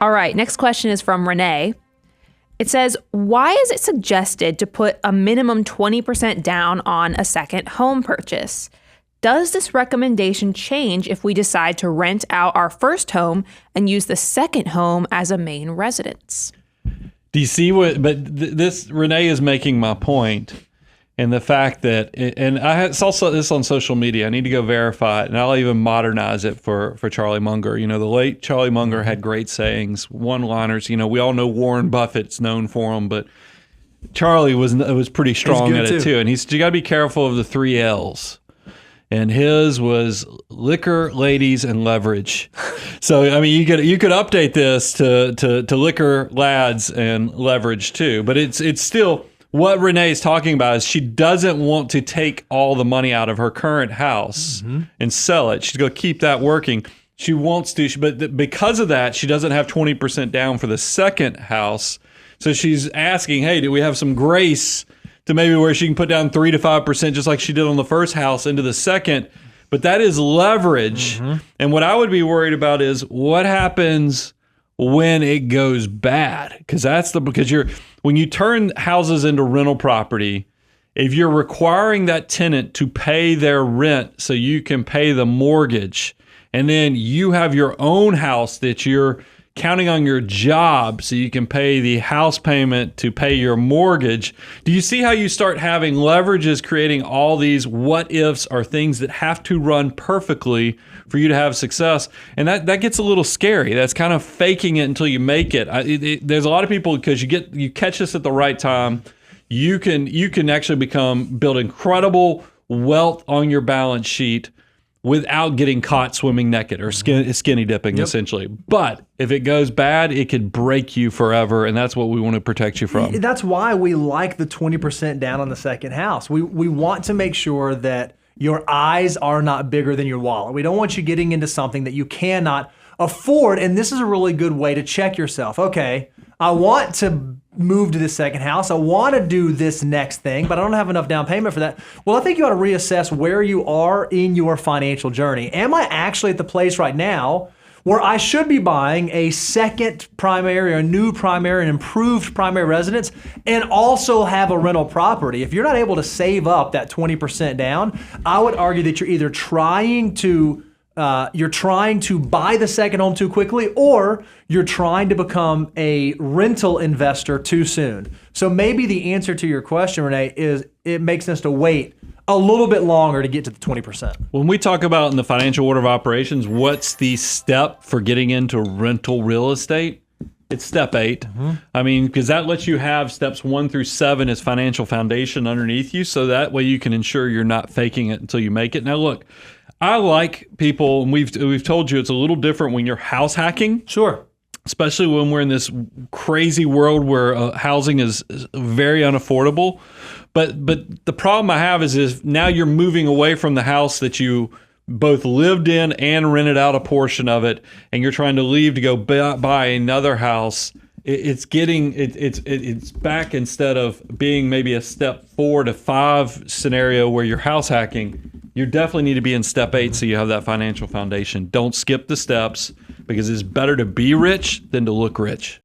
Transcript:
All right, next question is from Renee. It says, why is it suggested to put a minimum 20% down on a second home purchase? Does this recommendation change if we decide to rent out our first home and use the second home as a main residence? Do you see this Renee is making my point, and the fact that, and I saw this on social media. I need to go verify it, and I'll even modernize it for Charlie Munger. You know, the late Charlie Munger had great sayings, one-liners. You know, we all know Warren Buffett's known for them, but Charlie was pretty strong at it too. And you got to be careful of the 3 L's. And his was liquor, ladies, and leverage. So I mean, you could update this to liquor, lads, and leverage too. But it's still what Renee is talking about is she doesn't want to take all the money out of her current house and sell it. She's going to keep that working. She wants to, but because of that, she doesn't have 20% down for the second house. So she's asking, hey, do we have some grace to maybe where she can put down 3 to 5%, just like she did on the first house, into the second? But that is leverage. And what I would be worried about is what happens when it goes bad, because when you turn houses into rental property, if you're requiring that tenant to pay their rent so you can pay the mortgage, and then you have your own house that you're counting on your job so you can pay the house payment to pay your mortgage. Do you see how you start having leverages creating all these what ifs or things that have to run perfectly for you to have success? And that gets a little scary. That's kind of faking it until you make it. There's a lot of people, because you catch this at the right time, you can actually build incredible wealth on your balance sheet without getting caught swimming naked or skinny dipping, essentially. But if it goes bad, it could break you forever, and that's what we want to protect you from. That's why we like the 20% down on the second house. We want to make sure that your eyes are not bigger than your wallet. We don't want you getting into something that you cannot afford, and this is a really good way to check yourself. Okay, I want to move to this second house. I want to do this next thing, but I don't have enough down payment for that. Well, I think you ought to reassess where you are in your financial journey. Am I actually at the place right now where I should be buying a second primary or a new primary, an improved primary residence, and also have a rental property? If you're not able to save up that 20% down, I would argue that you're either trying to buy the second home too quickly, or you're trying to become a rental investor too soon. So maybe the answer to your question, Renee, is it makes sense to wait a little bit longer to get to the 20%. When we talk about in the financial order of operations, what's the step for getting into rental real estate? It's step 8. I mean, because that lets you have steps 1 through 7 as financial foundation underneath you, so that way you can ensure you're not faking it until you make it. Now, look, I like people, and we've told you it's a little different when you're house hacking. Sure. Especially when we're in this crazy world where housing is very unaffordable. But the problem I have is now you're moving away from the house that you both lived in and rented out a portion of it, and you're trying to leave to go buy another house. It's back, instead of being maybe a step 4 to 5 scenario where you're house hacking. You definitely need to be in step 8 so you have that financial foundation. Don't skip the steps, because it's better to be rich than to look rich.